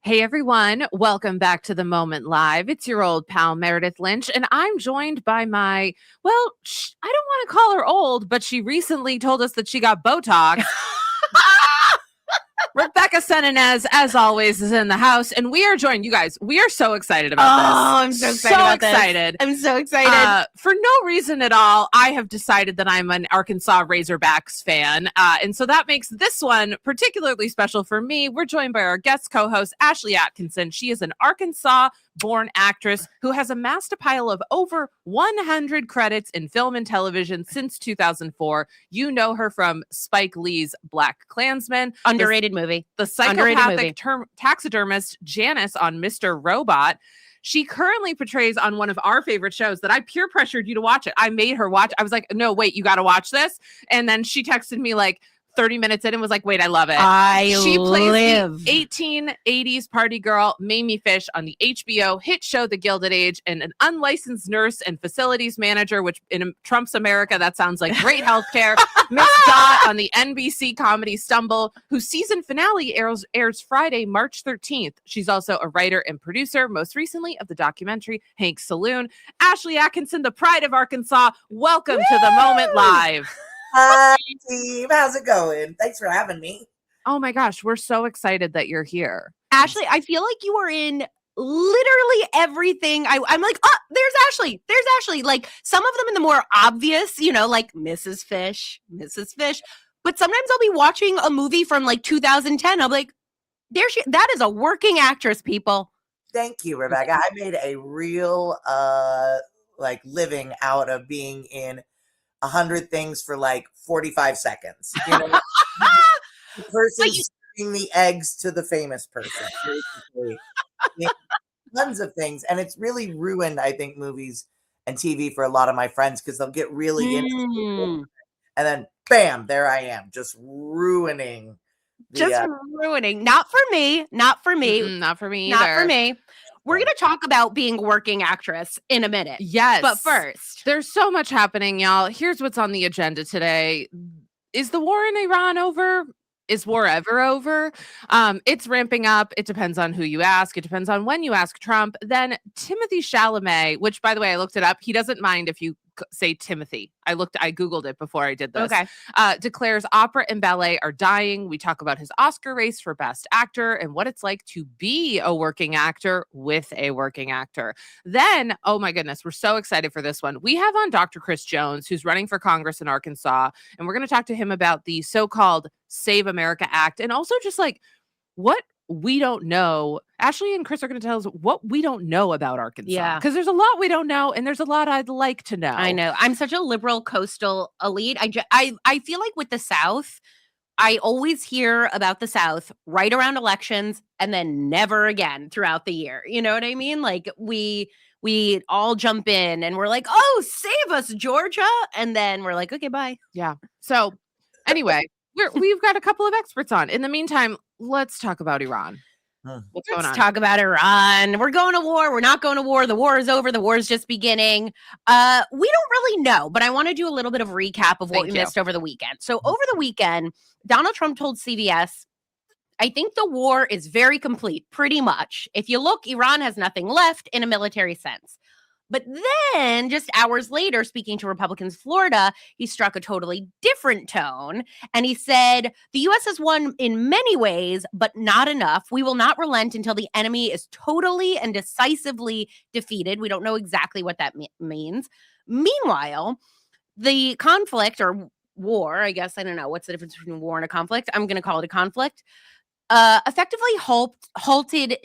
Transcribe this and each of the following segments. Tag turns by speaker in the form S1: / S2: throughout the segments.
S1: Hey everyone, welcome back to The Moment Live. It's your old pal Meredith Lynch, and I'm joined by my, I don't want to call her old, but she recently told us that she got Botox. Rebecca Sananès, as always, is in the house, and we are joined. You guys, we are so excited about this.
S2: Oh, I'm so excited.
S1: I'm so excited. For no reason at all, I have decided that I'm an Arkansas Razorbacks fan, and so that makes this one particularly special for me. We're joined by our guest co-host, Ashlie Atkinson. She is an Arkansas-born actress who has amassed a pile of over 100 credits in film and television since 2004. You know her from Spike Lee's BlacKkKlansman.
S2: Underrated movie.
S1: The psychopathic taxidermist Janice on Mr. Robot. She currently portrays on one of our favorite shows that I peer pressured you to watch it. I made her watch. I was like, no, wait, you got to watch this. And then she texted me like 30 minutes in and was like, wait, I love it. She plays the 1880s party girl, Mamie Fish, on the HBO hit show The Gilded Age, and an unlicensed nurse and facilities manager, which in Trump's America, that sounds like great healthcare. Miss Dot on the NBC comedy Stumble, whose season finale airs Friday, March 13th. She's also a writer and producer, most recently of the documentary Hank's Saloon. Ashlie Atkinson, the pride of Arkansas. Welcome to The Moment Live.
S3: Hi, team. How's it going? Thanks for having me.
S1: Oh my gosh, we're so excited that you're here.
S2: Ashlie, I feel like you are in literally everything. I'm like, oh, there's Ashlie. There's Ashlie. Like some of them in the more obvious, like Mrs. Fish. But sometimes I'll be watching a movie from like 2010. I'm like, that is a working actress, people.
S3: Thank you, Rebecca. I made a real living out of being in 100 things for like 45 seconds. The person serving the eggs to the famous person. Tons of things. And it's really ruined, I think, movies and TV for a lot of my friends because they'll get really into it. And then, bam, there I am, just ruining.
S2: Ruining. Not for me.
S1: Not for me either.
S2: Not for me. We're going to talk about being a working actress in a minute.
S1: Yes.
S2: But first,
S1: there's so much happening, y'all. Here's what's on the agenda today. Is the war in Iran over? Is war ever over? It's ramping up. It depends on who you ask. It depends on when you ask Trump. Then Timothée Chalamet, which, by the way, I looked it up. He doesn't mind if you say Timothy. I Googled it before I did this.
S2: Okay.
S1: Declares opera and ballet are dying. We talk about his Oscar race for Best Actor and what it's like to be a working actor with a working actor. Then, oh my goodness, we're so excited for this one. We have on Dr. Chris Jones, who's running for Congress in Arkansas, and we're going to talk to him about the so-called Save America Act and also just like what we don't know. Ashlie and Chris are going to tell us what we don't know about Arkansas.
S2: Yeah.
S1: Because there's a lot we don't know, and there's a lot I'd like to know.
S2: I know. I'm such a liberal coastal elite. I feel like with the South, I always hear about the South right around elections and then never again throughout the year. You know what I mean? Like we all jump in and we're like, oh, save us, Georgia. And then we're like, okay, bye.
S1: Yeah. So anyway, we've got a couple of experts on. In the meantime, let's talk about Iran. What's going on?
S2: Let's talk about Iran. We're going to war. We're not going to war. The war is over. The war is just beginning. We don't really know, but I want to do a little bit of recap of what we missed over the weekend. So over the weekend, Donald Trump told CBS, I think the war is very complete, pretty much. If you look, Iran has nothing left in a military sense. But then just hours later, speaking to Republicans in Florida, he struck a totally different tone. And he said, the U.S. has won in many ways, but not enough. We will not relent until the enemy is totally and decisively defeated. We don't know exactly what that means. Meanwhile, the conflict or war, I guess, I don't know. What's the difference between war and a conflict? I'm going to call it a conflict. Effectively halted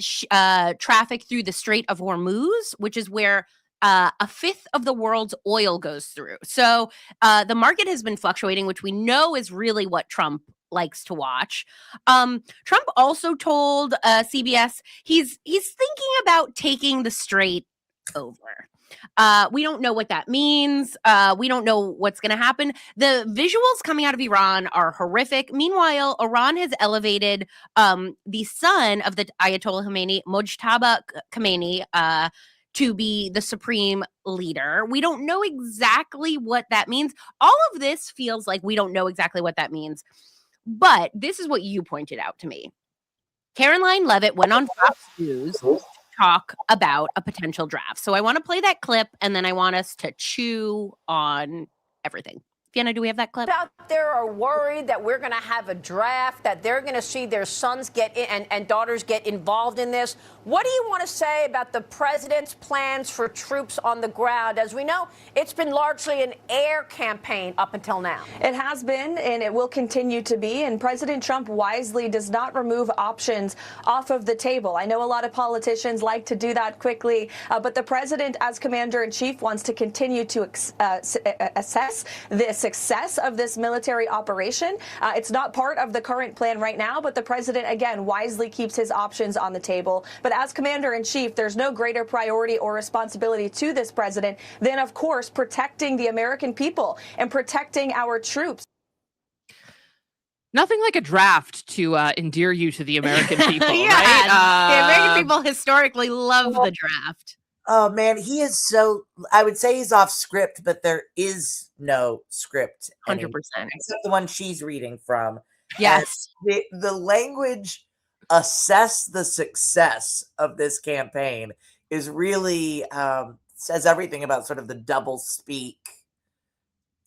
S2: traffic through the Strait of Hormuz, which is where a fifth of the world's oil goes through. So the market has been fluctuating, which we know is really what Trump likes to watch. Trump also told CBS he's thinking about taking the strait over. We don't know what that means. We don't know what's going to happen. The visuals coming out of Iran are horrific. Meanwhile, Iran has elevated the son of the Ayatollah Khomeini, Mojtaba Khomeini, to be the supreme leader. We don't know exactly what that means. All of this feels like we don't know exactly what that means. But this is what you pointed out to me. Caroline Leavitt went on Fox News to talk about a potential draft. So I want to play that clip, and then I want us to chew on everything. Fiona, do we have that clip?
S4: Out there are worried that we're going to have a draft, that they're going to see their sons get in and daughters get involved in this. What do you want to say about the president's plans for troops on the ground? As we know, it's been largely an air campaign up until now.
S5: It has been, and it will continue to be. And President Trump wisely does not remove options off of the table. I know a lot of politicians like to do that quickly, but the president, as commander-in-chief, wants to continue to assess the success of this military operation. It's not part of the current plan right now, but the president, again, wisely keeps his options on the table. But as commander-in-chief, there's no greater priority or responsibility to this president than, of course, protecting the American people and protecting our troops.
S1: Nothing like a draft to endear you to the American people,
S2: yeah,
S1: right?
S2: The American people historically love the draft.
S3: Oh man, he is so. I would say he's off script, but there is no script.
S2: 100%,
S3: except the one she's reading from.
S2: Yes,
S3: the language assess the success of this campaign is really says everything about sort of the double speak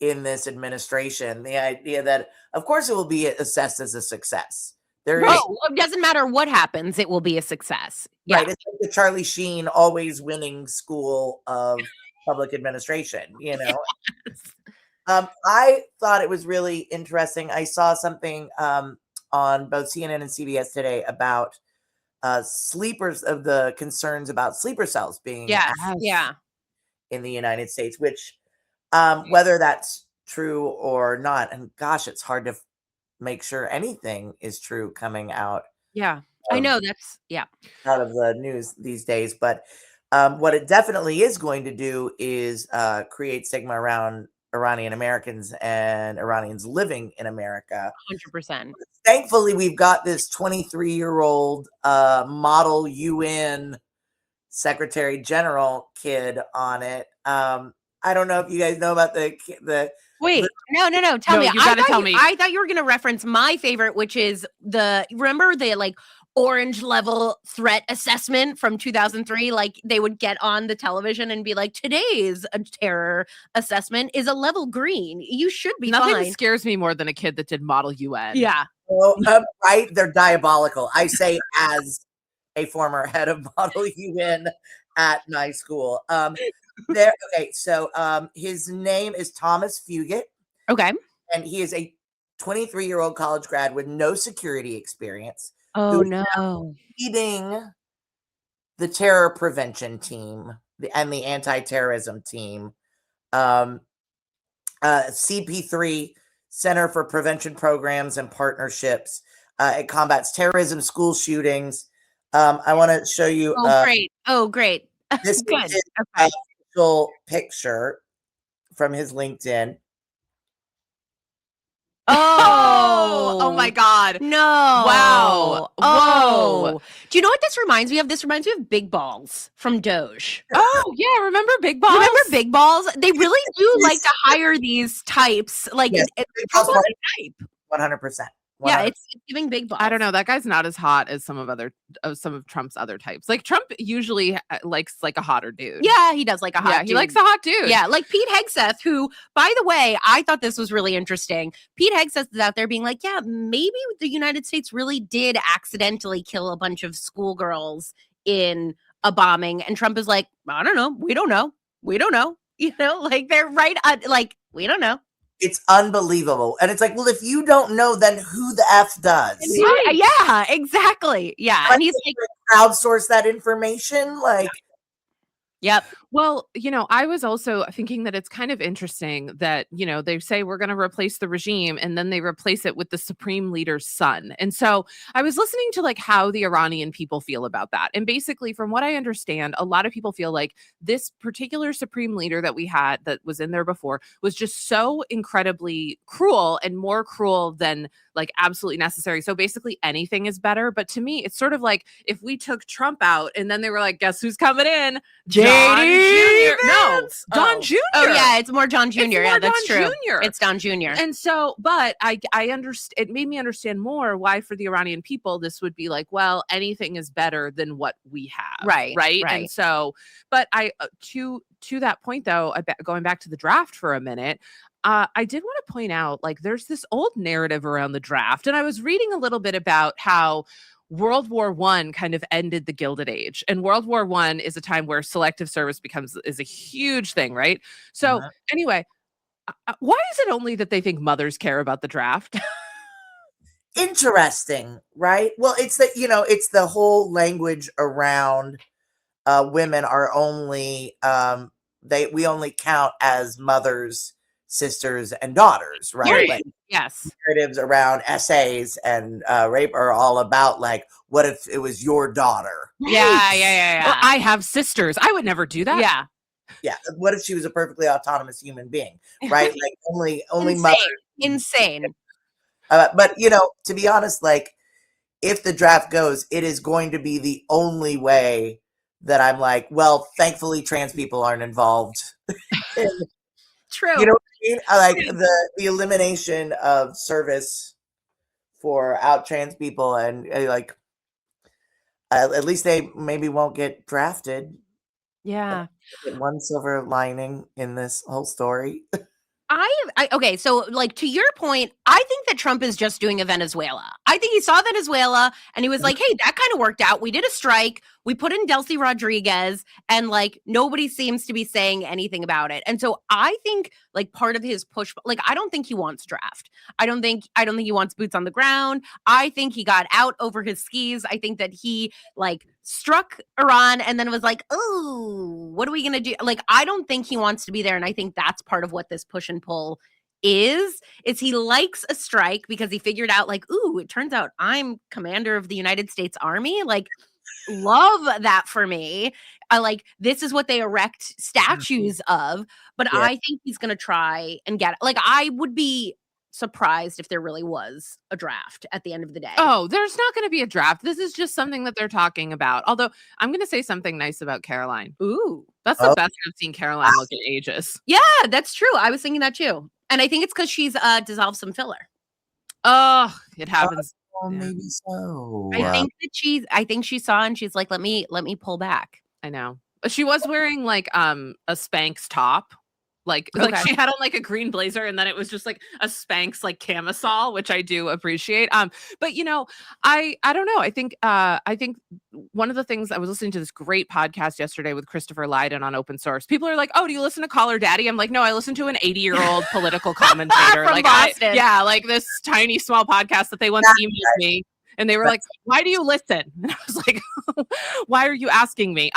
S3: in this administration. The idea that, of course, it will be assessed as a success.
S2: It doesn't matter what happens; it will be a success. Yeah.
S3: Right. It's like the Charlie Sheen always winning school of public administration, you know. Yes. I thought it was really interesting. I saw something on both CNN and CBS today about sleepers, of the concerns about sleeper cells being in the United States, which whether that's true or not, and gosh, it's hard to make sure anything is true coming out.
S2: Yeah, I know that's
S3: out of the news these days. But what it definitely is going to do is create stigma around Iranian Americans and Iranians living in America.
S2: 100%.
S3: Thankfully, we've got this 23-year-old model UN Secretary General kid on it. I don't know if you guys know about the
S2: Wait, no. Tell me.
S1: You gotta tell me.
S2: I thought you were going to reference my favorite, which is remember the orange level threat assessment from 2003? Like they would get on the television and be like, today's terror assessment is a level green. You should be
S1: Nothing
S2: fine.
S1: scares me more than a kid that did Model UN.
S2: Yeah.
S3: Well, right? They're diabolical. I say as a former head of Model UN at my school. Okay, so his name is Thomas Fugit.
S2: Okay.
S3: And he is a 23-year-old college grad with no security experience.
S2: Oh, no.
S3: Leading the terror prevention team and the anti-terrorism team. CP3, Center for Prevention Programs and Partnerships. It combats terrorism, school shootings. I want to show you.
S2: Great.
S3: This
S2: Good.
S3: is
S2: okay.
S3: Picture from his LinkedIn.
S1: Oh my God.
S2: No.
S1: Wow.
S2: Oh.
S1: Whoa.
S2: Do you know what this reminds me of? This reminds me of Big Balls from Doge.
S1: Oh, yeah. Remember Big Balls?
S2: Remember Big Balls? They really do like to hire these types. Like,
S3: yes,
S2: it's a type.
S3: 100%.
S2: Yeah, it's giving Big Balls.
S1: I don't know. That guy's not as hot as some of Trump's other types. Like Trump usually likes like a hotter dude.
S2: Yeah, he does like a hot dude.
S1: He likes a hot dude.
S2: Yeah, like Pete Hegseth, who, by the way, I thought this was really interesting. Pete Hegseth is out there being like, yeah, maybe the United States really did accidentally kill a bunch of schoolgirls in a bombing. And Trump is like, I don't know. We don't know. You know, like they're right. Like, we don't know.
S3: It's unbelievable. And it's like, well, if you don't know, then who the F does?
S2: Yeah, exactly. Yeah. And he's like,
S3: crowdsource that information. Like,
S2: yep.
S1: Well, I was also thinking that it's kind of interesting that, they say we're going to replace the regime and then they replace it with the supreme leader's son. And so I was listening to like how the Iranian people feel about that. And basically, from what I understand, a lot of people feel like this particular supreme leader that we had that was in there before was just so incredibly cruel and more cruel than like absolutely necessary. So basically anything is better. But to me, it's sort of like if we took Trump out and then they were like, guess who's coming in? JD. Jr. No, Don Jr.
S2: Oh yeah, it's more John Jr.
S1: It's more
S2: Yeah, that's
S1: Don
S2: true.
S1: Jr.
S2: It's Don Jr.
S1: And so, but I understand. It made me understand more why for the Iranian people this would be like, well, anything is better than what we have, right? And so, but to that point though, going back to the draft for a minute. I did want to point out, like, there's this old narrative around the draft, and I was reading a little bit about how World War I kind of ended the Gilded Age, and World War I is a time where selective service is a huge thing, right? So anyway, why is it only that they think mothers care about the draft?
S3: Interesting, right? Well, it's the whole language around women are only we only count as mothers, sisters, and daughters, right? Like,
S1: yes.
S3: Narratives around essays and rape are all about, like, what if it was your daughter?
S1: Yeah. Well, I have sisters. I would never do that.
S3: Yeah. What if she was a perfectly autonomous human being, right? Like only
S2: Insane.
S3: mother.
S2: Insane.
S3: But to be honest, like, if the draft goes, it is going to be the only way that I'm like, well, thankfully trans people aren't involved.
S2: True.
S3: You know what I mean? Like the elimination of service for out trans people, and like at least they maybe won't get drafted.
S2: Yeah.
S3: One silver lining in this whole story.
S2: Okay, so like to your point, I think that Trump is just doing a Venezuela. I think he saw Venezuela and he was like, hey, that kind of worked out. We did a strike. We put in Delcy Rodriguez and like nobody seems to be saying anything about it. And so I think like part of his push, like I don't think he wants draft. I don't think he wants boots on the ground. I think he got out over his skis. I think that he like struck Iran and then was like, oh, what are we going to do? Like, I don't think he wants to be there. And I think that's part of what this push and pull is he likes a strike because he figured out like, ooh, it turns out I'm commander of the United States Army. Like, love that for me. This is what they erect statues of, but I think he's going to try and get it. Like, I would be surprised if there really was a draft at the end of the day.
S1: Oh, there's not going to be a draft. This is just something that they're talking about. Although I'm going to say something nice about Caroline.
S2: Ooh,
S1: that's the best I've seen Caroline look in ages.
S2: Yeah, that's true. I was thinking that too. And I think it's because she's dissolved some filler.
S1: Oh, it happens.
S3: Oh, maybe so.
S2: I think she saw and she's like, let me pull back.
S1: I know. She was wearing like a Spanx top. Like she had on like a green blazer and then it was just like a Spanx like camisole, which I do appreciate. But I don't know. I think one of the things I was listening to this great podcast yesterday with Christopher Lydon on Open Source. People are like, "Oh, do you listen to Call Her Daddy?" I'm like, "No, I listen to an 80-year-old political commentator
S2: from
S1: like
S2: Boston."
S1: like this tiny small podcast that they once emailed me. And they were like, why do you listen? And I was like, why are you asking me?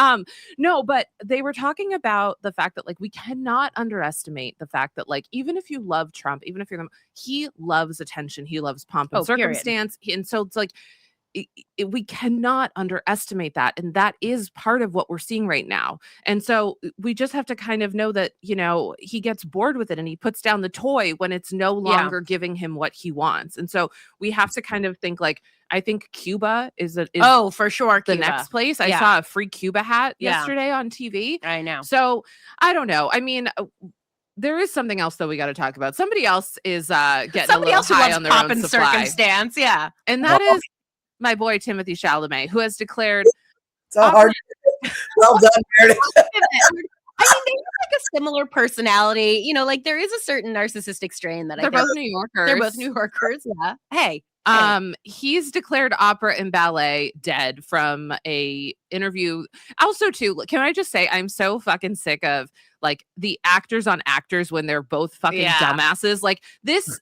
S1: No, but they were talking about the fact that like we cannot underestimate the fact that like even if you love Trump, even if you're he loves attention, he loves pomp and circumstance. And so it's like we cannot underestimate that. And that is part of what we're seeing right now. And so we just have to kind of know that, he gets bored with it and he puts down the toy when it's no longer giving him what he wants. And so we have to kind of think like, I think Cuba is
S2: for sure
S1: the next place. I saw a free Cuba hat yesterday on TV.
S2: I know.
S1: So I don't know. I mean, there is something else that we got to talk about. Somebody else is getting a little high on their own supply.
S2: Circumstance, yeah.
S1: And that is my boy Timothée Chalamet, who has declared.
S3: So hard. Well done, Meredith.
S2: I mean, they have like a similar personality. Like there is a certain narcissistic strain that
S1: they're both New Yorkers.
S2: They're both New Yorkers. Yeah. Hey.
S1: He's declared opera and ballet dead from a interview. Also, too, can I just say I'm so fucking sick of like the actors on actors when they're both fucking dumbasses. Like this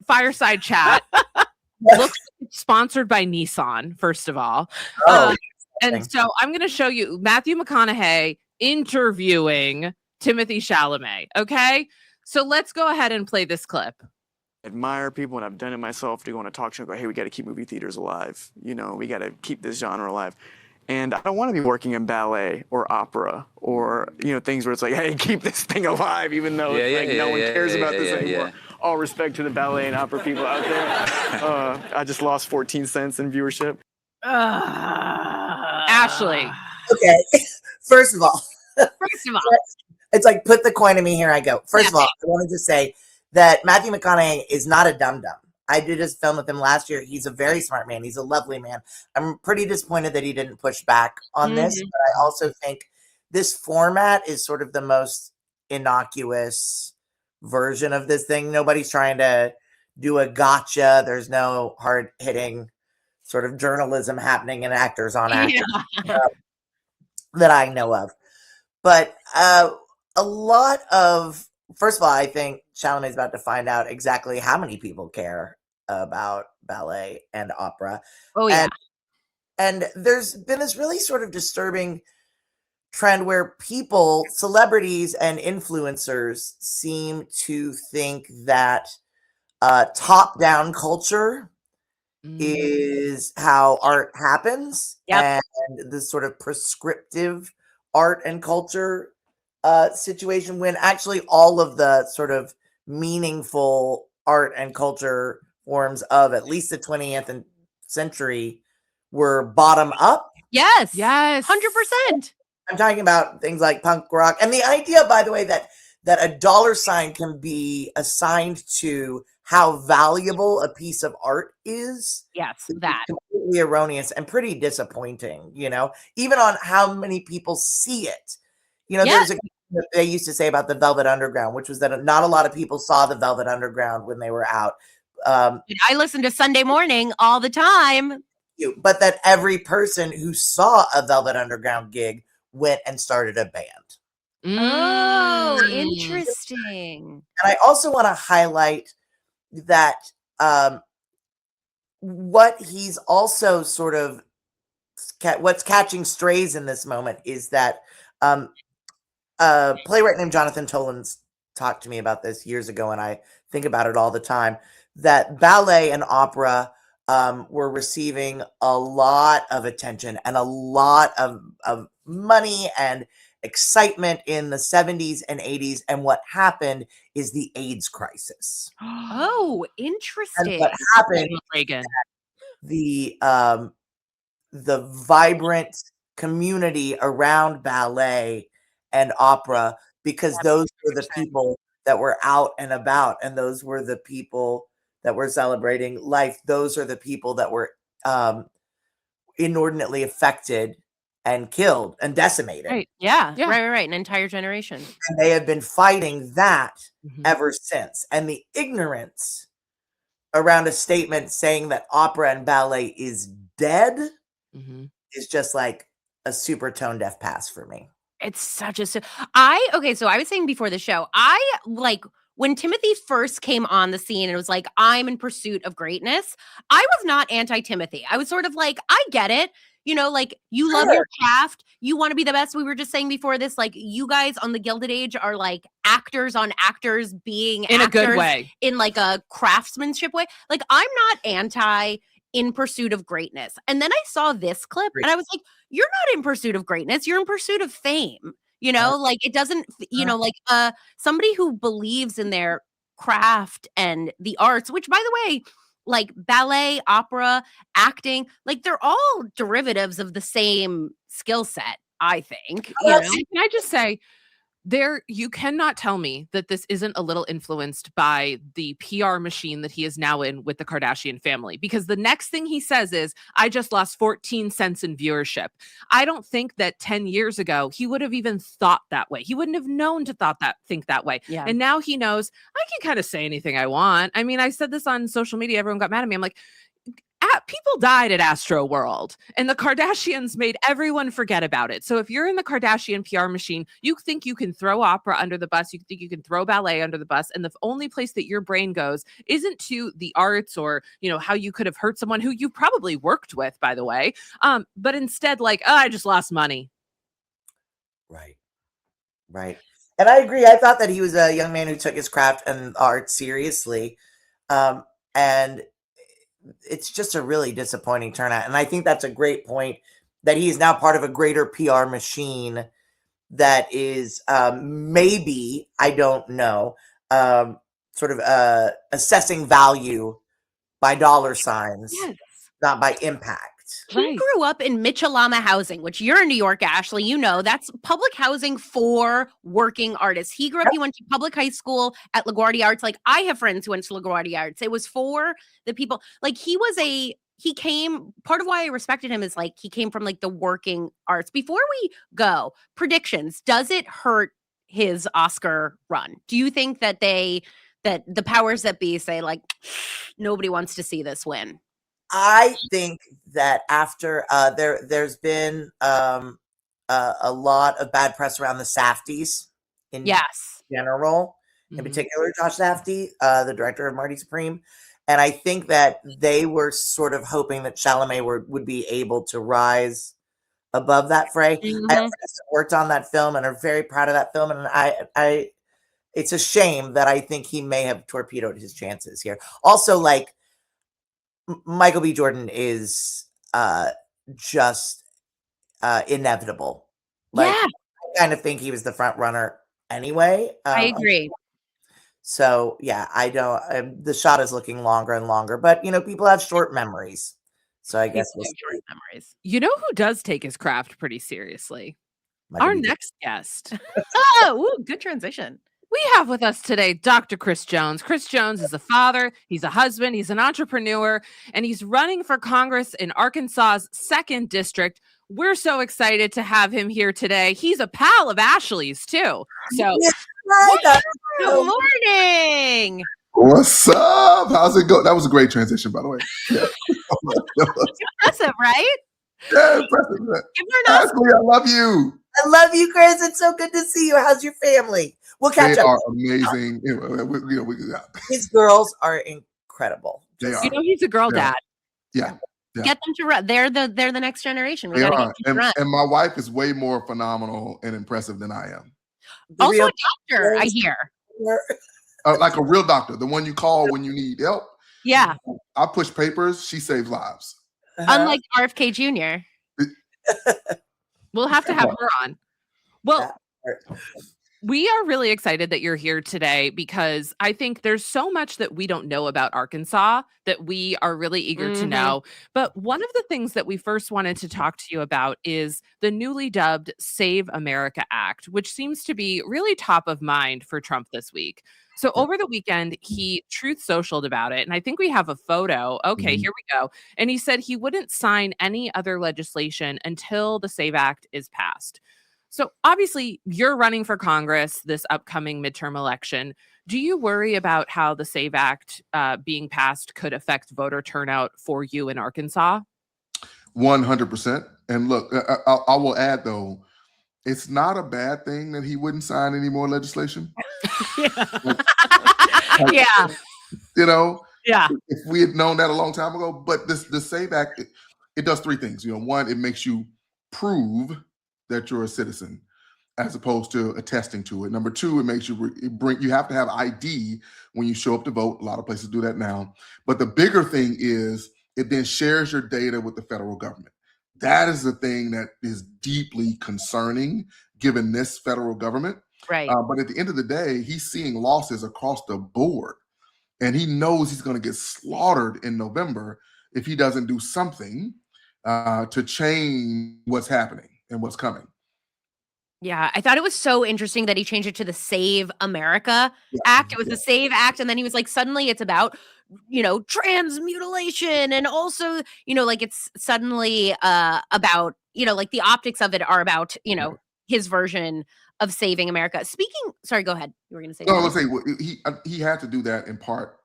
S1: fireside chat looks sponsored by Nissan, first of all. And so I'm going to show you Matthew McConaughey interviewing Timothée Chalamet. Okay, so let's go ahead and play this clip.
S6: Admire people, and I've done it myself, to go on a talk show and go, hey, we got to keep movie theaters alive. We got to keep this genre alive. And I don't want to be working in ballet or opera or, things where it's like, hey, keep this thing alive, even though no one cares about this anymore. All respect to the ballet and opera people out there. I just lost 14 cents in viewership.
S1: Ashlie.
S3: Okay. First of all,
S2: First of all,
S3: It's like, put the coin in me, here I go. First of all, I wanted to say that Matthew McConaughey is not a dum-dum. I did this film with him last year. He's a very smart man. He's a lovely man. I'm pretty disappointed that he didn't push back on this, but I also think this format is sort of the most innocuous version of this thing. Nobody's trying to do a gotcha. There's no hard-hitting sort of journalism happening in actors on actors that I know of. But a lot of, first of all, I think Chalamet's about to find out exactly how many people care about ballet and opera.
S2: Oh, yeah.
S3: And there's been this really sort of disturbing trend where people, celebrities and influencers, seem to think that top-down culture is how art happens, and this sort of prescriptive art and culture situation, when actually all of the sort of meaningful art and culture forms of at least the 20th century were bottom up.
S2: Yes.
S1: 100%.
S3: I'm talking about things like punk rock, and the idea, by the way, that a dollar sign can be assigned to how valuable a piece of art is.
S2: Yes, that
S3: completely erroneous and pretty disappointing, even on how many people see it. There's a that they used to say about the Velvet Underground, which was that not a lot of people saw the Velvet Underground when they were out.
S2: I listen to Sunday Morning all the time.
S3: But that every person who saw a Velvet Underground gig went and started a band.
S2: Oh, interesting.
S3: And I also want to highlight that what he's also sort of what's catching strays in this moment is that a playwright named Jonathan Tolan's talked to me about this years ago, and I think about it all the time, that ballet and opera were receiving a lot of attention and a lot of money and excitement in the 70s and 80s, and what happened is the AIDS crisis.
S2: Oh, interesting.
S3: And what happened, the vibrant community around ballet and opera, because those were the people that were out and about, and those were the people that were celebrating life. Those are the people that were inordinately affected and killed and decimated.
S2: Right. Yeah. Right. An entire generation.
S3: And they have been fighting that ever since. And the ignorance around a statement saying that opera and ballet is dead is just like a super tone deaf pass for me.
S2: It's such a, so I was saying before the show, when Timothée first came on the scene and it was like, I'm in pursuit of greatness, I was not anti-Timothée. I was sort of like, I get it. You love your craft. You want to be the best. We were just saying before this, like, you guys on the Gilded Age are like actors on actors being
S1: in
S2: actors
S1: a good way,
S2: in like a craftsmanship way. Like, I'm not anti in pursuit of greatness. And then I saw this clip and I was like, you're not in pursuit of greatness. You're in pursuit of fame. Like, it doesn't, somebody who believes in their craft and the arts, which, by the way, like ballet, opera, acting, like they're all derivatives of the same skill set, I think.
S1: Can I just say, you cannot tell me that this isn't a little influenced by the PR machine that he is now in with the Kardashian family, because the next thing he says is, I just lost 14 cents in viewership. I don't think that 10 years ago he would have even thought that way. He wouldn't have known to think that way.
S2: Yeah.
S1: And now he knows, I can kind of say anything I want. I mean, I said this on social media. Everyone got mad at me. I'm like, people died at Astro World, and the Kardashians made everyone forget about it. So if you're in the Kardashian PR machine, you think you can throw opera under the bus, you think you can throw ballet under the bus, and the only place that your brain goes isn't to the arts or, how you could have hurt someone who you probably worked with, by the way, but instead, like, oh, I just lost money.
S3: Right. And I agree. I thought that he was a young man who took his craft and art seriously. And it's just a really disappointing turnout. And I think that's a great point, that he is now part of a greater PR machine that is maybe, I don't know, sort of assessing value by dollar signs, not by impact.
S2: He grew up in Mitchellama housing, which you're in New York, Ashlie. You know, that's public housing for working artists. He grew up, he went to public high school at LaGuardia Arts. Like, I have friends who went to LaGuardia Arts. It was for the people. Like, part of why I respected him is, like, he came from, like, the working arts. Before we go, predictions, does it hurt his Oscar run? Do you think that that the powers that be say, like, nobody wants to see this win?
S3: I think that after there's been a lot of bad press around the Safdies in general, in particular Josh Safdie, the director of Marty Supreme. And I think that they were sort of hoping that Chalamet would be able to rise above that fray. I have friends that worked on that film and are very proud of that film. And I it's a shame that I think he may have torpedoed his chances here. Also, like, Michael B. Jordan is just inevitable. Like, I kind of think he was the front runner anyway.
S2: I agree.
S3: So yeah, I don't. The shot is looking longer and longer, but people have short memories. So I guess we'll
S1: short memories. You know who does take his craft pretty seriously? Our next guest.
S2: Good transition.
S1: We have with us today Dr. Chris Jones. Chris Jones is a father, he's a husband, he's an entrepreneur, and he's running for Congress in Arkansas's 2nd District. We're so excited to have him here today. He's a pal of Ashley's too. So,
S2: good morning.
S7: What's up? How's it going? That was a great transition, by the way. Yeah.
S2: Impressive, right?
S7: Yeah, impressive. Ashley, I love you.
S3: I love you, Chris. It's so good to see you. How's your family? We'll catch up.
S7: They are amazing.
S3: His girls are incredible.
S7: They are.
S1: He's a girl dad.
S7: Yeah.
S2: Get them to run. They're the next generation. We
S7: they
S2: gotta
S7: are.
S2: get them to run.
S7: And my wife is way more phenomenal and impressive than I am.
S2: Also a doctor, I hear.
S7: Like a real doctor, the one you call when you need help.
S2: Yeah.
S7: I push papers. She saves lives.
S2: Unlike RFK Jr.
S1: We'll have to have her on. Well, we are really excited that you're here today because I think there's so much that we don't know about Arkansas that we are really eager to know. But one of the things that we first wanted to talk to you about is the newly dubbed Save America Act, which seems to be really top of mind for Trump this week. So over the weekend, he truth socialed about it. And I think we have a photo. Okay, here we go. And he said he wouldn't sign any other legislation until the SAVE Act is passed. So obviously, you're running for Congress this upcoming midterm election. Do you worry about how the SAVE Act being passed could affect voter turnout for you in Arkansas?
S7: 100%. And look, I will add, though, it's not a bad thing that he wouldn't sign any more legislation.
S2: Yeah.
S7: If we had known that a long time ago, but the SAVE Act, it does 3 things. One, it makes you prove that you're a citizen as opposed to attesting to it. Number 2, it makes you you have to have ID when you show up to vote. A lot of places do that now. But the bigger thing is it then shares your data with the federal government. That is the thing that is deeply concerning given this federal government.
S2: Right.
S7: But at the end of the day, he's seeing losses across the board. And he knows he's going to get slaughtered in November if he doesn't do something to change what's happening and what's coming.
S2: Yeah, I thought it was so interesting that he changed it to the Save America Act. It was the Save Act. And then he was like, suddenly it's about, trans mutilation. And also, like it's suddenly about, like the optics of it are about, his version of saving America. Sorry, go ahead. You were going to say.
S7: No, I was saying he had to do that in part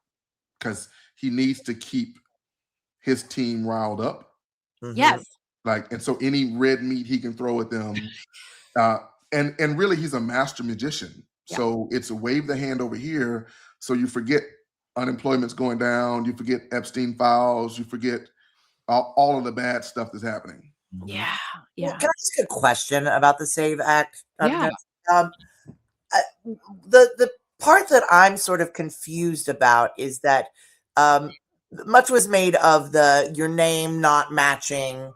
S7: because he needs to keep his team riled up.
S2: Yes.
S7: And so any red meat he can throw at them. And really, he's a master magician. Yeah. So it's a wave the hand over here. So you forget unemployment's going down. You forget Epstein files. You forget all of the bad stuff that's happening.
S2: Yeah.
S3: Well, can I ask a question about the SAVE Act?
S1: Yeah.
S3: The part that I'm sort of confused about is that much was made of your name not matching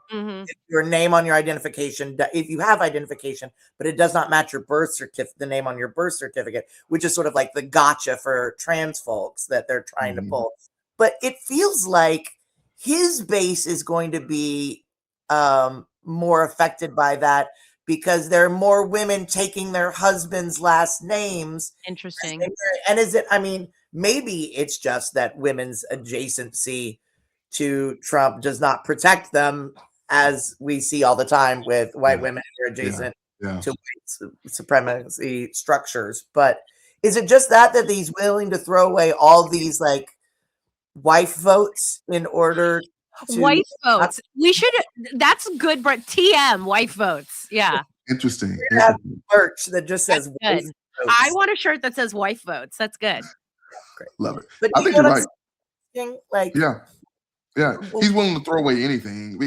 S3: your name on your identification. If you have identification, but it does not match your birth certificate, the name on your birth certificate, which is sort of like the gotcha for trans folks that they're trying to pull. But it feels like his base is going to be more affected by that because there are more women taking their husbands' last names.
S2: Interesting.
S3: And is it, I mean, maybe it's just that women's adjacency to Trump does not protect them, as we see all the time with white women who are adjacent to white supremacy structures. But is it just that he's willing to throw away all these like wife votes in order to
S2: wife votes? That's good, but TM wife votes. Yeah.
S7: Interesting.
S3: Have merch that just says wife votes.
S2: I want a shirt that says wife votes. That's good.
S3: Great.
S7: Love it.
S3: But
S7: I think you're right.
S3: Like,
S7: yeah, he's willing to throw away anything.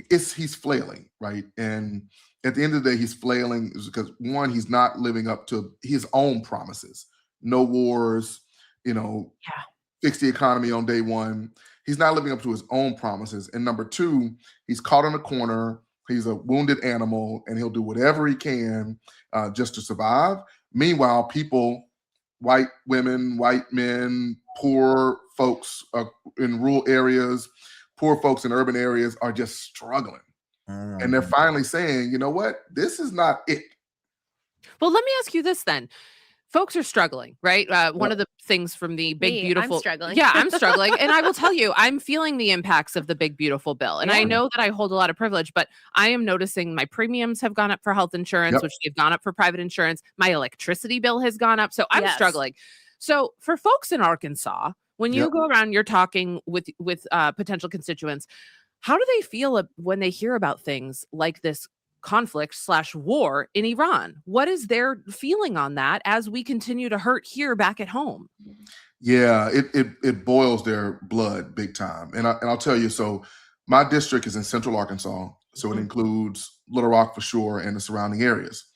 S7: He's flailing, right? And at the end of the day, he's flailing because one, he's not living up to his own promises. No wars, fix the economy on day one. He's not living up to his own promises. And number two, he's caught in a corner. He's a wounded animal, and he'll do whatever he can just to survive. Meanwhile, people, white women, white men, poor folks in rural areas, poor folks in urban areas are just struggling. And they're finally saying, you know what? This is not it.
S1: Well, let me ask you this then. Folks are struggling, right? One of the things from the big, beautiful...
S2: I'm struggling.
S1: Yeah, I'm struggling. And I will tell you, I'm feeling the impacts of the big, beautiful bill. And I know that I hold a lot of privilege, but I am noticing my premiums have gone up for health insurance, which they've gone up for private insurance. My electricity bill has gone up. So I'm struggling. So for folks in Arkansas, when you go around, you're talking with potential constituents, how do they feel when they hear about things like this conflict/war in Iran? What is their feeling on that as we continue to hurt here back at home?
S7: Yeah, it boils their blood big time. And I'll tell you, so my district is in central Arkansas. So it includes Little Rock for sure and the surrounding areas.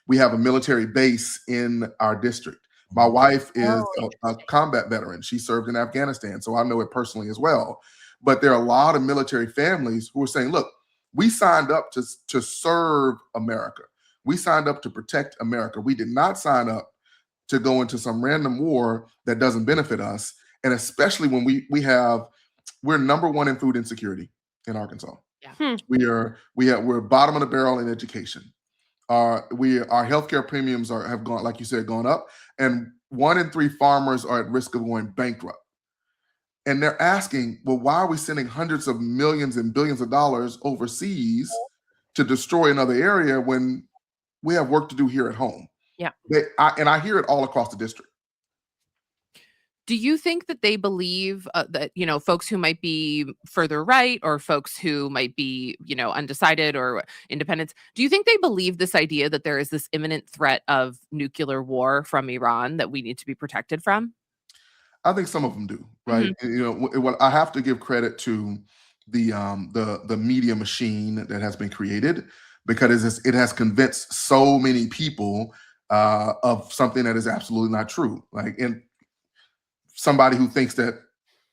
S7: We have a military base in our district. My wife is a combat veteran. She served in Afghanistan, so I know it personally as well. But there are a lot of military families who are saying, look, we signed up to serve America. We signed up to protect America. We did not sign up to go into some random war that doesn't benefit us. And especially when we're number one in food insecurity in Arkansas.
S1: Yeah.
S7: We're bottom of the barrel in education. Our healthcare premiums have gone, like you said, gone up. And 1 in 3 farmers are at risk of going bankrupt. And they're asking, well, why are we sending hundreds of millions and billions of dollars overseas to destroy another area when we have work to do here at home?
S2: Yeah.
S7: I hear it all across the district.
S1: Do you think that they believe that, folks who might be further right or folks who might be, undecided or independents, do you think they believe this idea that there is this imminent threat of nuclear war from Iran that we need to be protected from?
S7: I think some of them do, right? Well, I have to give credit to the media machine that has been created because it has convinced so many people of something that is absolutely not true. Like, and somebody who thinks that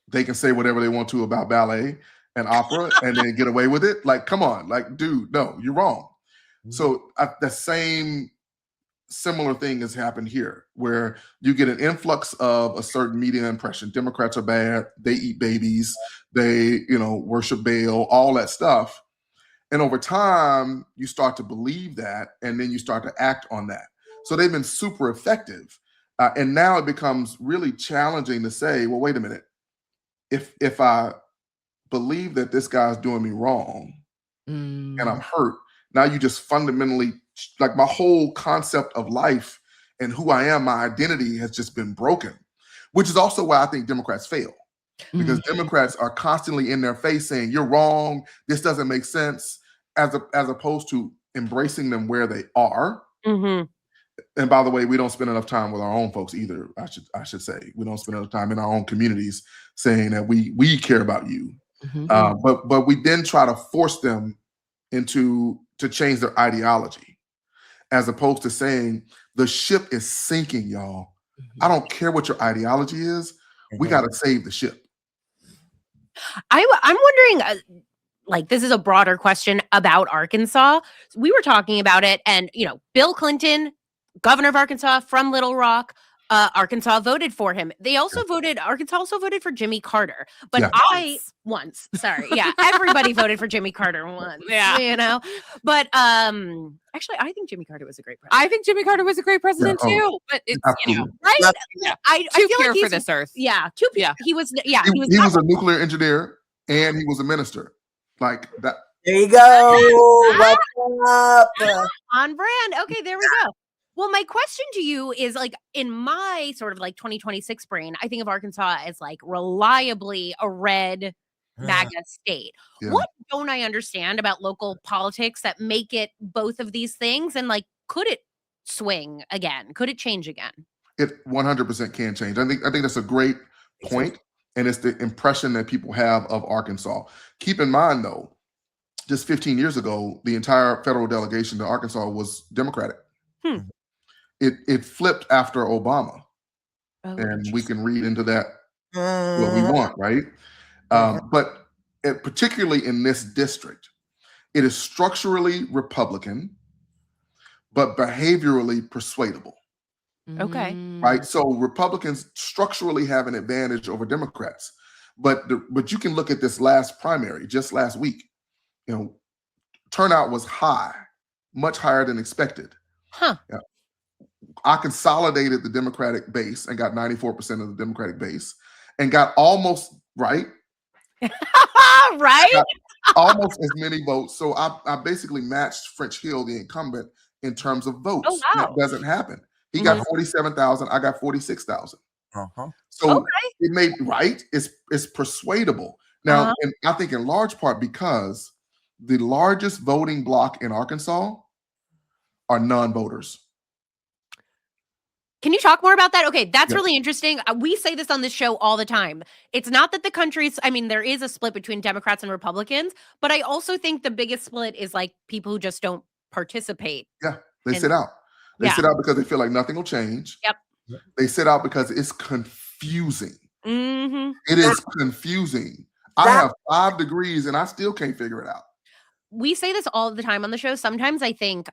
S7: they can say whatever they want to about ballet and opera and then get away with it. Like, come on, like, dude, no, you're wrong. So the same similar thing has happened here where you get an influx of a certain media impression. Democrats are bad. They eat babies. They, worship Baal, all that stuff. And over time, you start to believe that, and then you start to act on that. So they've been super effective. And now it becomes really challenging to say, well, wait a minute. If I believe that this guy's doing me wrong and I'm hurt, now you just fundamentally, like my whole concept of life and who I am, my identity has just been broken, which is also why I think Democrats fail. Because Democrats are constantly in their face saying, you're wrong, this doesn't make sense, as opposed to embracing them where they are. And by the way, we don't spend enough time with our own folks either, I should say. We don't spend enough time in our own communities saying that we care about you. But we then try to force them to change their ideology, as opposed to saying the ship is sinking, y'all. I don't care what your ideology is. We got to save the ship.
S2: I'm wondering, like, this is a broader question about Arkansas. We were talking about it, and Bill Clinton, governor of Arkansas from Little Rock, Arkansas voted for him. Arkansas also voted for Jimmy Carter. But once, sorry. Yeah, everybody voted for Jimmy Carter once.
S1: Yeah.
S2: You know? But actually, I think Jimmy Carter was a great president.
S1: I think Jimmy Carter was a great president too. But it's,
S2: right?
S1: I feel like he's for this earth.
S2: Yeah. He was
S7: a nuclear engineer and he was a minister. Like that.
S3: There you go. What's up?
S2: On brand. Okay, there we go. Well, my question to you is, like, in my sort of like 2026 brain, I think of Arkansas as like reliably a red MAGA state. Yeah. What don't I understand about local politics that make it both of these things? And like, could it swing again? Could it change again?
S7: It 100% can change. I think that's a great point. And it's the impression that people have of Arkansas. Keep in mind, though, just 15 years ago, the entire federal delegation to Arkansas was Democratic. It flipped after Obama. And we can read into that what we want, right? But particularly in this district, it is structurally Republican, but behaviorally persuadable.
S2: Okay.
S7: Right. So Republicans structurally have an advantage over Democrats. But you can look at this last primary just last week. You know, turnout was high, much higher than expected.
S2: Huh.
S7: Yeah. I consolidated the Democratic base and got 94% of the Democratic base and got almost right.
S2: Right.
S7: Almost as many votes. So I basically matched French Hill, the incumbent, in terms of votes.
S2: Oh, wow.
S7: That doesn't happen. He got 47,000. I got 46,000. So it made it's persuadable. Now, and I think in large part because the largest voting bloc in Arkansas are non-voters.
S2: Can you talk more about that? Okay, that's really interesting. We say this on this show all the time. It's not that the country's, I mean, there is a split between Democrats and Republicans, but I also think the biggest split is like people who just don't participate.
S7: Yeah, they sit out. They sit out because they feel like nothing will change.
S2: Yep.
S7: They sit out because it's confusing.
S2: Mm-hmm.
S7: It is confusing. I have 5 degrees and I still can't figure it out.
S2: We say this all the time on the show. Sometimes I think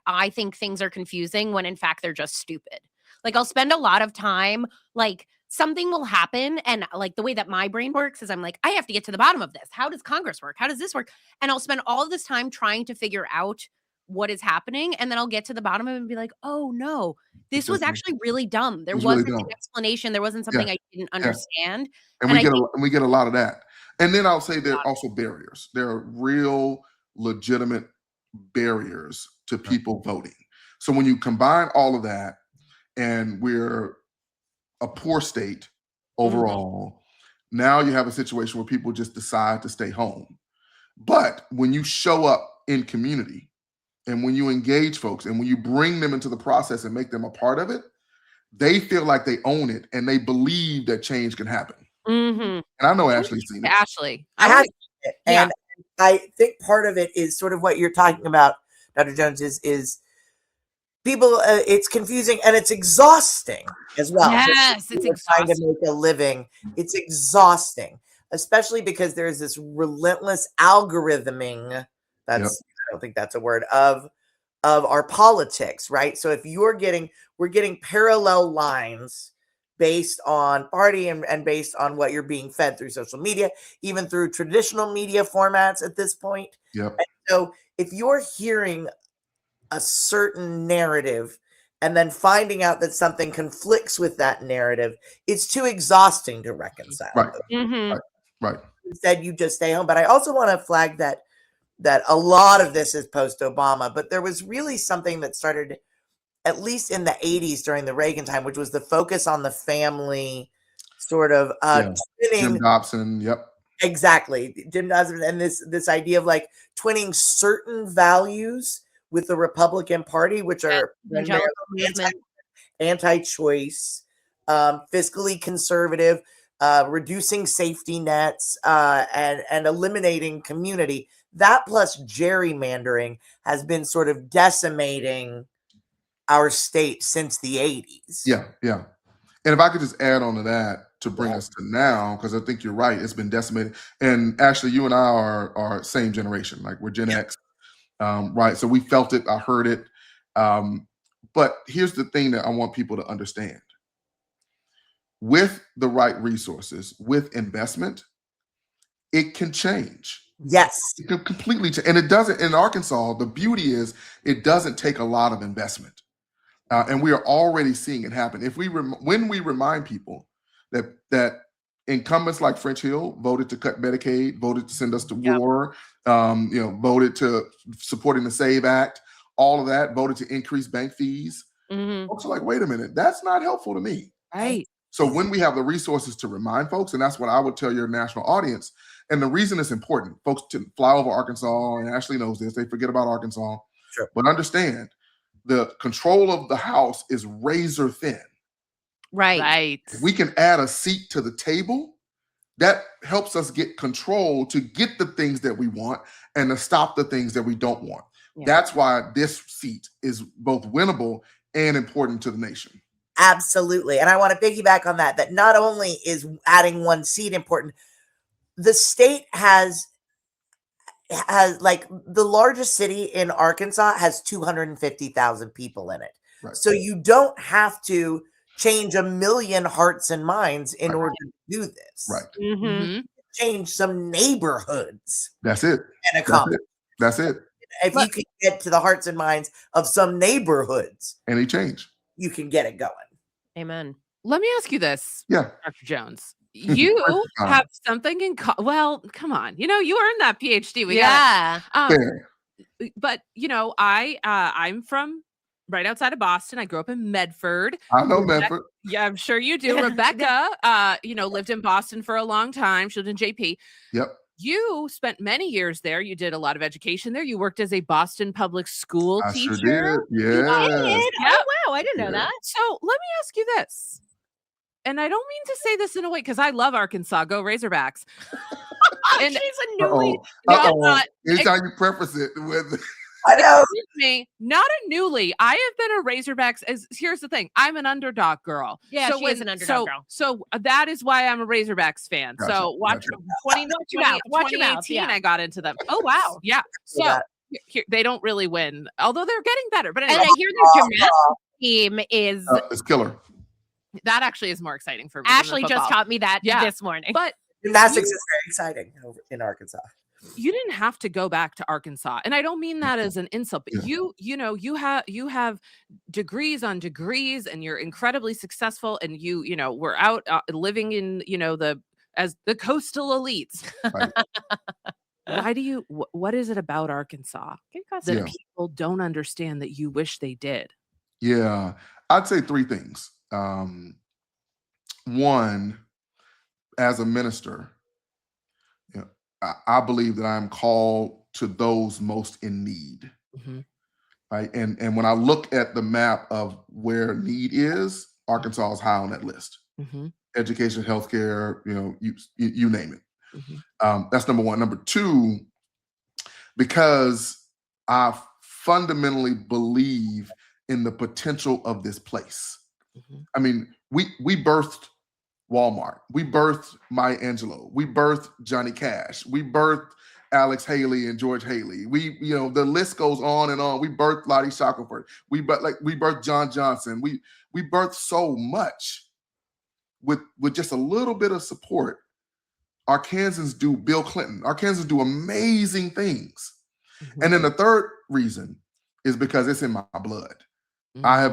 S2: things are confusing when in fact they're just stupid. Like I'll spend a lot of time, like something will happen. And like the way that my brain works is I'm like, I have to get to the bottom of this. How does Congress work? How does this work? And I'll spend all of this time trying to figure out what is happening. And then I'll get to the bottom of it and be like, oh no, this was actually really dumb. There wasn't an explanation. There wasn't something I didn't understand.
S7: And we get a lot of that. And then I'll say there are also barriers. There are real legitimate barriers to people voting. So when you combine all of that, and we're a poor state overall, now you have a situation where people just decide to stay home. But when you show up in community and when you engage folks and when you bring them into the process and make them a part of it, they feel like they own it and they believe that change can happen. And I know Ashley's seen it.
S1: Ashley.
S3: I have seen it. And I think part of it is sort of what you're talking about, Dr. Jones, is people, it's confusing and it's exhausting as well.
S2: Yes, it's exhausting.
S3: Trying to make a living. It's exhausting, especially because there's this relentless algorithming. I don't think that's a word of our politics, right? So if we're getting parallel lines based on party and based on what you're being fed through social media, even through traditional media formats at this point.
S7: Yep.
S3: And so if you're hearing a certain narrative and then finding out that something conflicts with that narrative, it's too exhausting to reconcile.
S7: Right.
S3: Instead, you just stay home. But I also want to flag that a lot of this is post-Obama, but there was really something that started at least in the 80s during the Reagan time, which was the focus on the family sort of
S7: Jim Dobson. Yep.
S3: Exactly. Jim Dobson. And this idea of like twinning certain values with the Republican Party, which are anti-choice, fiscally conservative, reducing safety nets, and eliminating community. That plus gerrymandering has been sort of decimating our state since the 80s.
S7: Yeah. And if I could just add on to that to bring us to now, because I think you're right, it's been decimated. And Ashley, you and I are same generation, like we're Gen X. Right. So we felt it. I heard it. But here's the thing that I want people to understand. with the right resources, with investment, it can change.
S3: Yes.
S7: It can completely change. And it doesn't, in Arkansas, the beauty is it doesn't take a lot of investment. And we are already seeing it happen. When we remind people that incumbents like French Hill voted to cut Medicaid, voted to send us to war, voted to supporting the SAVE Act, all of that, voted to increase bank fees. Folks are like, wait a minute, that's not helpful to me.
S1: Right.
S7: So when we have the resources to remind folks, and that's what I would tell your national audience, and the reason it's important, folks to fly over Arkansas, and Ashlie knows this, they forget about Arkansas,
S3: Sure.
S7: But understand, the control of the House is razor thin.
S2: Right.
S7: If we can add a seat to the table, that helps us get control to get the things that we want and to stop the things that we don't want. Yeah. That's why this seat is both winnable and important to the nation.
S3: Absolutely. And I want to piggyback on that not only is adding one seat important, the state has like the largest city in Arkansas has 250,000 people in it. Right. So you don't have to change 1 million hearts and minds in order to do this.
S7: Right.
S3: Change some neighborhoods.
S7: That's it.
S3: And accomplish.
S7: That's it.
S3: If you can get to the hearts and minds of some neighborhoods,
S7: any change,
S3: you can get it going.
S2: Amen.
S1: Let me ask you this,
S7: Dr.
S1: Jones. You have something in well, come on. You earned that PhD. But I'm from right outside of Boston. I grew up in Medford.
S7: I know Medford.
S1: Yeah, I'm sure you do. Rebecca, lived in Boston for a long time. She lived in JP.
S7: Yep.
S1: You spent many years there. You did a lot of education there. You worked as a Boston public school teacher.
S7: Sure did. Yeah.
S2: Oh, wow. I didn't know that.
S1: So let me ask you this. And I don't mean to say this in a way because I love Arkansas. Go Razorbacks.
S2: And she's a newly.
S7: Anytime you preface it with.
S3: I know.
S1: Excuse me, not a newly. I have been a Razorbacks. Here's the thing. I'm an underdog girl.
S2: Yeah, she is an underdog girl.
S1: So that is why I'm a Razorbacks fan.
S7: Gotcha,
S1: so watch 2018, I got into them.
S2: Oh, wow.
S1: Yeah. So they don't really win, although they're getting better. But anyway,
S2: and I hear their gymnastics team is
S7: it's killer.
S1: That actually is more exciting for me.
S2: Ashlie just taught me that this morning.
S1: But
S3: gymnastics is very exciting in Arkansas.
S1: You didn't have to go back to Arkansas, and I don't mean that as an insult. But you have degrees on degrees, and you're incredibly successful. And we're out living in as the coastal elites.
S7: Right.
S1: Why do you? What is it about Arkansas that people don't understand that you wish they did?
S7: Yeah, I'd say 3 things. One, as a minister, I believe that I'm called to those most in need. Right. And when I look at the map of where need is, Arkansas is high on that list. Education, healthcare, you name it. That's number one. Number 2, because I fundamentally believe in the potential of this place. I mean, we birthed Walmart. We birthed Maya Angelou. We birthed Johnny Cash. We birthed Alex Haley and George Haley. We, the list goes on and on. We birthed Lottie Shackelford. We birthed John Johnson. We birthed so much with just a little bit of support. Arkansans do Bill Clinton. Arkansans do amazing things. And then the third reason is because it's in my blood. My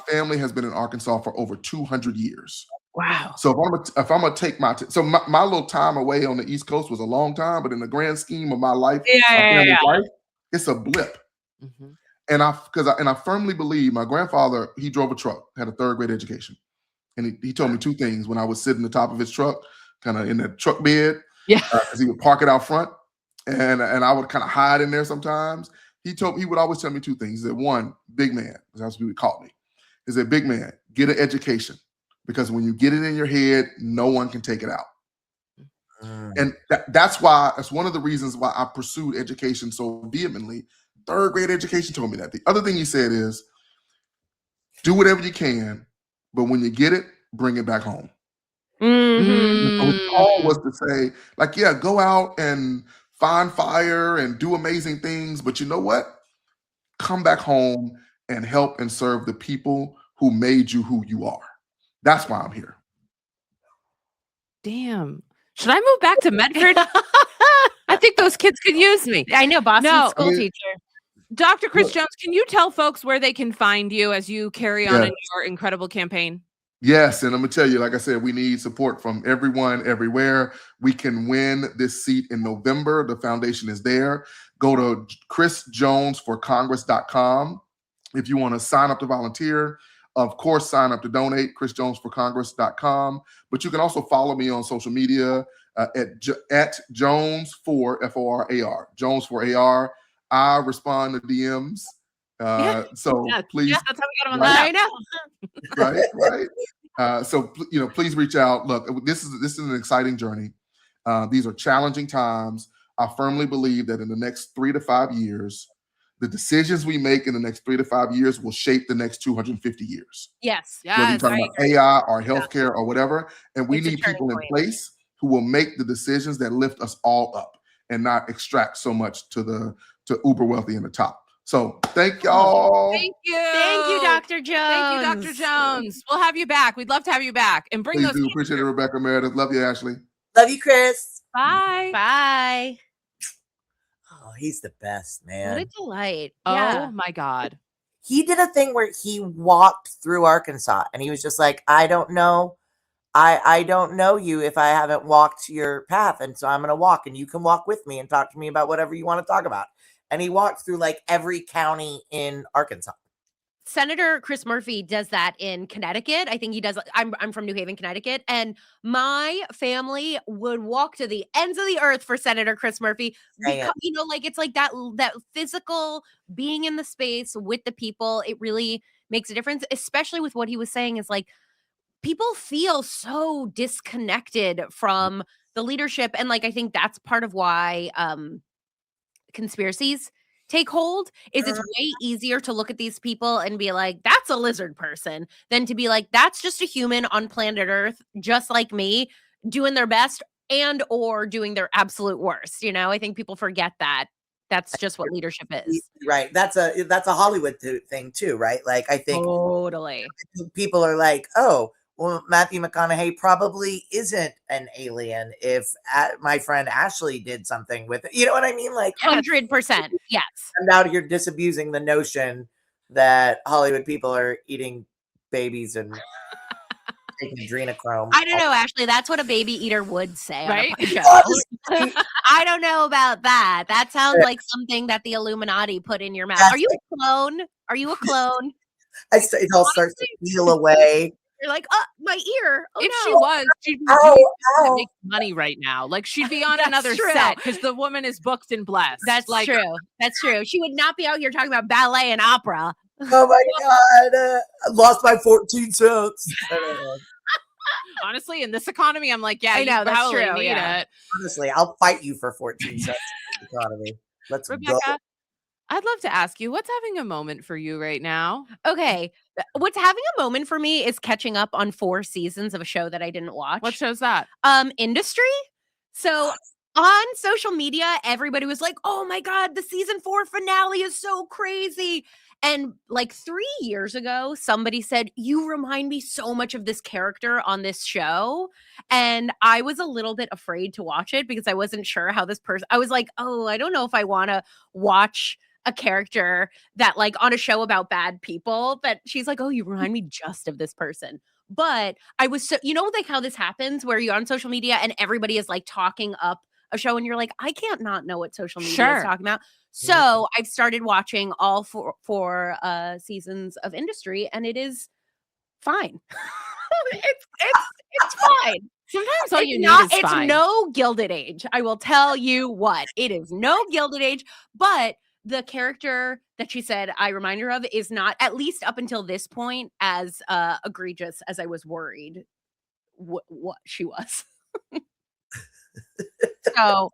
S7: family has been in Arkansas for over 200 years.
S2: Wow.
S7: So if I'm gonna take my my little time away on the East Coast was a long time, but in the grand scheme of my life, life, it's a blip. And I firmly believe my grandfather, he drove a truck, had a 3rd grade education. And he told me 2 things when I was sitting on the top of his truck, kind of in the truck bed.
S1: Yeah.
S7: Because he would park it out front and I would kind of hide in there sometimes. He would always tell me 2 things. He said, 1, big man, that's what he would call me. He said, big man, get an education. Because when you get it in your head, no one can take it out. And that's one of the reasons why I pursued education so vehemently. 3rd grade education told me that. The other thing he said is, do whatever you can, but when you get it, bring it back home. So his call was to say, go out and find fire and do amazing things, but you know what? Come back home and help and serve the people who made you who you are. That's why I'm here.
S1: damn. Should I move back to Medford? I think those kids could use me.
S2: I know, Boston school teacher.
S1: Dr. Chris Jones, can you tell folks where they can find you as you carry on in your incredible campaign?
S7: Yes, and I'm going to tell you, like I said, we need support from everyone, everywhere. We can win this seat in November. The foundation is there. Go to chrisjonesforcongress.com if you want to sign up to volunteer. Of course, sign up to donate, chrisjonesforcongress.com. But you can also follow me on social media at Jones4, F-O-R-A-R, Jones4AR. I respond to DMs. Please.
S2: Yeah, that's how we got him on the show. I know.
S7: Right. Please reach out. Look, this is an exciting journey. These are challenging times. I firmly believe that in the next 3 to 5 years, the decisions we make in the next 3 to 5 years will shape the next 250 years.
S2: Yes.
S7: Whether you're talking about AI or healthcare or whatever. And we need people in place who will make the decisions that lift us all up and not extract so much to uber wealthy in the top. So thank y'all.
S1: Thank you.
S2: Thank you, Dr. Jones.
S1: Thank you, Dr. Jones. We'll have you back. We'd love to have you back. And bring
S7: Please
S1: those.
S7: Do. Appreciate it, Rebecca, Meredith. Love you, Ashlie.
S3: Love you, Chris.
S1: Bye.
S2: Bye.
S3: Oh, he's the best, man.
S2: What a delight.
S1: Oh my God.
S3: He did a thing where he walked through Arkansas and he was just like, I don't know. I don't know you if I haven't walked your path. And so I'm going to walk and you can walk with me and talk to me about whatever you want to talk about. And he walked through like every county in Arkansas.
S2: Senator Chris Murphy does that in Connecticut. I think he does. I'm from New Haven, Connecticut, and my family would walk to the ends of the earth for Senator Chris Murphy. Because, it's like that physical being in the space with the people. It really makes a difference, especially with what he was saying is like people feel so disconnected from the leadership. And like, I think that's part of why conspiracies take hold is it's way easier to look at these people and be like, that's a lizard person than to be like, that's just a human on planet Earth, just like me, doing their best and or doing their absolute worst. I think people forget that. That's just what leadership is.
S3: Right. That's a Hollywood thing too, right? Like, I think
S2: totally
S3: people are like, oh, well, Matthew McConaughey probably isn't an alien if my friend Ashlie did something with it. You know what I mean? Like
S2: 100%. Yes.
S3: And now you're disabusing the notion that Hollywood people are eating babies and taking adrenochrome.
S2: I don't know, Ashlie. That's what a baby eater would say,
S1: right?
S2: I don't know about that. That sounds like something that the Illuminati put in your mouth. Are you a clone? Are you a clone?
S3: It all starts to peel away.
S2: You're like, my ear.
S1: If
S2: no.
S1: she was, she'd be making money right now. Like she'd be on another set because the woman is booked and blessed.
S2: That's true. That's true. She would not be out here talking about ballet and opera.
S3: Oh my God. I lost my 14 cents.
S1: Honestly, in this economy, I'm like, yeah,
S2: I know, that's true.
S1: Need it.
S3: Honestly, I'll fight you for 14 cents in the economy. Let's
S1: Rebecca,
S3: go.
S1: I'd love to ask you, what's having a moment for you right now?
S2: Okay. What's having a moment for me is catching up on 4 seasons of a show that I didn't watch.
S1: What show's that?
S2: Industry. So on social media, everybody was like, oh my God, the season 4 finale is so crazy. And like 3 years ago, somebody said, you remind me so much of this character on this show. And I was a little bit afraid to watch it because I wasn't sure how this person, I was like, oh, I don't know if I want to watch a character that like on a show about bad people, but she's like, oh, you remind me just of this person. But I was so, like how this happens where you're on social media and everybody is like talking up a show and you're like, I can't not know what social media is talking about. So I've started watching all four seasons of Industry and it is fine. it's fine.
S1: Sometimes all you need is fine.
S2: It's no Gilded Age. I will tell you what, it is no Gilded Age, but the character that she said I remind her of is not, at least up until this point, as egregious as I was worried what she was. So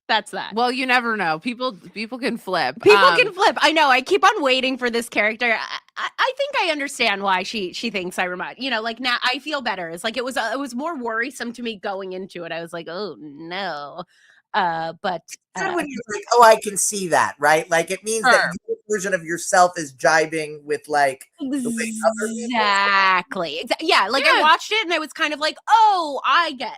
S2: that's that.
S1: Well, you never know. People can flip.
S2: People can flip. I know. I keep on waiting for this character. I think I understand why she thinks I remind. Like now I feel better. It's like it was more worrisome to me going into it. I was like, oh no. But
S3: when you're like, oh, I can see that, right? Like it means that version of yourself is jibing with like the way other people.
S2: Exactly. Yeah, like I watched it and I was kind of like, oh, I get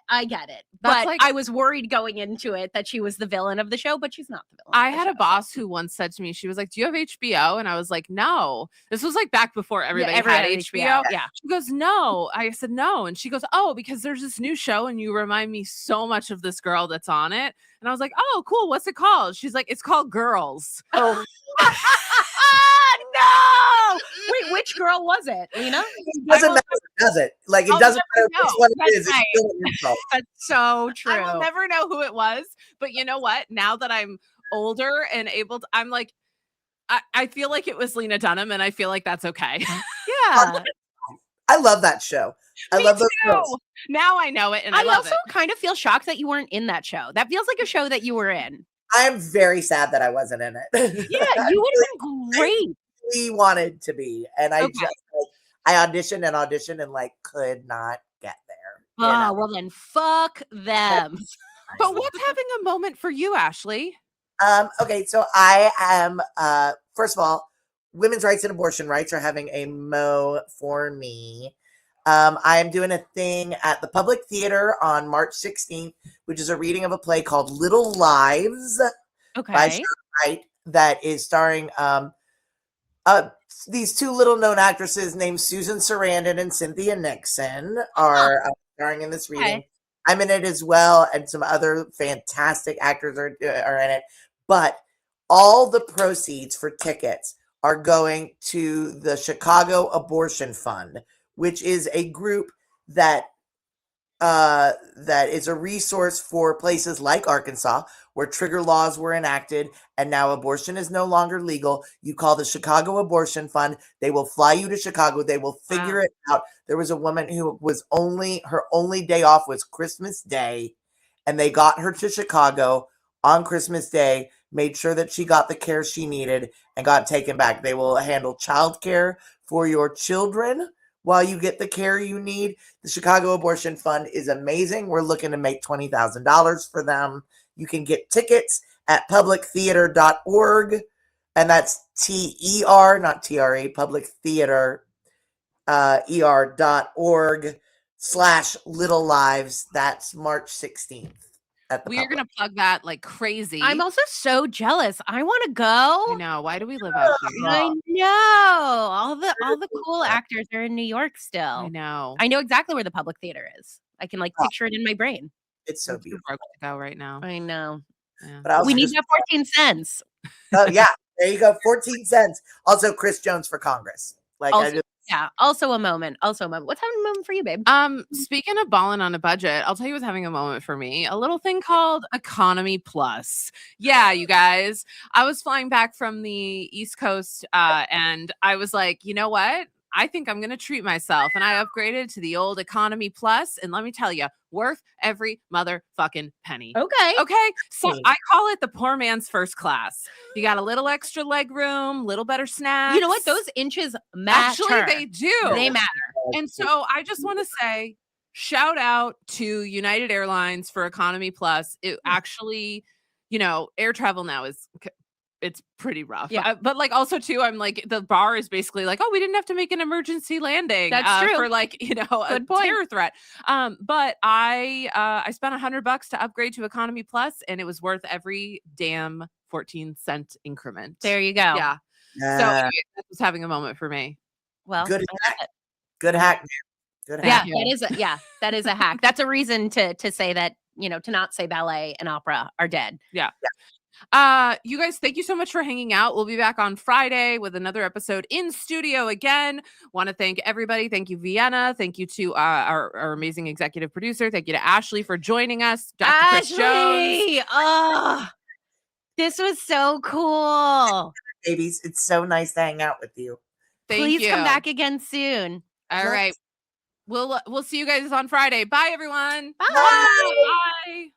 S2: it.
S1: That's
S2: But
S1: like-
S2: I was worried going into it that she was the villain of the show, but she's not the villain.
S1: I
S2: of the
S1: had
S2: show,
S1: a boss who once said to me, she was like, "Do you have HBO?" And I was like, "No." This was like back before everybody
S2: everyone
S1: had
S2: had
S1: HBO.
S2: Yeah.
S1: She goes, "No." I said, "No." And she goes, "Oh, because there's this new show and you remind me so much of this girl that's on it." And I was like, "Oh, cool. What's it called?" She's like, "It's called Girls."
S2: Oh. No! Wait, which girl was it, Lena?
S3: It doesn't matter, does it? Like, it
S1: I'll
S3: doesn't matter
S1: never
S3: which
S1: know.
S3: one it
S1: That's
S3: is.
S1: right.
S3: It's still an insult.
S2: That's so true.
S1: I will never know who it was, but you know what? Now that I'm older and able to, I'm like, I feel like it was Lena Dunham, and I feel like that's okay.
S2: Yeah.
S3: I love that show. I
S1: Me
S3: love those
S1: too.
S3: girls.
S1: Now I know it, and I
S2: I
S1: love
S2: also kind of feel shocked that you weren't in that show. That feels like a show that you were in.
S3: I am very sad that I wasn't in it.
S2: Yeah, you would have been great.
S3: We wanted to be, and I
S1: Okay.
S3: just like, I auditioned and like could not get there. you
S2: Oh,
S3: know?
S2: well then fuck them.
S1: But what's having a moment for you, Ashlie?
S3: Okay, so I am first of all, women's rights and abortion rights are having a mo for me. I am doing a thing at the Public Theater on March 16th, which is a reading of a play called Little Lives by
S2: Okay.
S3: Sharon Wright that is starring these two little known actresses named Susan Sarandon and Cynthia Nixon are starring in this reading.
S2: Okay.
S3: I'm in it as well, and some other fantastic actors are in it. But all the proceeds for tickets are going to the Chicago Abortion Fund, which is a group that is a resource for places like Arkansas, where trigger laws were enacted and now abortion is no longer legal. You call the Chicago Abortion Fund. They will fly you to Chicago. They will figure it out. There was a woman who was her only day off was Christmas Day, and they got her to Chicago on Christmas Day, made sure that she got the care she needed, and got taken back. They will handle childcare for your children while you get the care you need. The Chicago Abortion Fund is amazing. We're looking to make $20,000 for them. You can get tickets at publictheater.org, and that's TER, not TRE, Public Theater, ER.org/Little Lives. That's March 16th.
S1: We are going to plug that like crazy.
S2: I'm also so jealous. I want to go.
S1: I know. Why do we live out here?
S2: I know. All the cool actors are in New York still.
S1: I know.
S2: I know exactly where the Public Theater is. I can like picture it in my brain.
S3: It's so
S1: I'm too
S3: beautiful.
S1: broke to go right now.
S2: I know.
S1: Yeah.
S3: But I also
S2: We need
S3: just-
S2: that 14 cents.
S3: Oh yeah, there you go, 14 cents. Also, Chris Jones for Congress. Like
S2: Also-
S3: I just
S2: Yeah. Also a moment. What's having a moment for you, babe?
S1: Speaking of balling on a budget, I'll tell you what's having a moment for me. A little thing called Economy Plus. Yeah, you guys. I was flying back from the East Coast and I was like, you know what? I think I'm going to treat myself. And I upgraded to the old Economy Plus. And let me tell you, worth every motherfucking penny.
S2: Okay.
S1: Okay. So I call it the poor man's first class. You got a little extra leg room, little better snacks.
S2: You know what? Those inches matter.
S1: Actually, they do.
S2: They matter.
S1: And so I just want to say, shout out to United Airlines for Economy Plus. It actually, air travel now it's pretty rough.
S2: Yeah.
S1: But like also too, I'm like, the bar is basically like, oh, we didn't have to make an emergency landing.
S2: That's true.
S1: For like, a terror threat. But I spent $100 to upgrade to Economy Plus, and it was worth every damn 14-cent increment.
S2: There you go.
S1: Yeah. So anyway, that was having a moment for me.
S2: Well,
S3: good
S2: I love
S3: hack.
S2: it.
S3: Good hack. Good
S2: Yeah,
S3: hack.
S2: that is a hack. That's a reason to say that, to not say ballet and opera are dead.
S1: Yeah. You guys, thank you so much for hanging out. We'll be back on Friday with another episode in studio again. Want to thank everybody. Thank you, Vienna. Thank you to our amazing executive producer. Thank you to Ashlie for joining us. Dr. Chris Jones.
S2: Ashlie! Oh, this was so cool.
S3: Babies, it's so nice to hang out with you.
S1: Thank
S2: Please
S1: you.
S2: come back again soon.
S1: All right. We'll see you guys on Friday. Bye, everyone.
S2: Bye.
S1: Bye.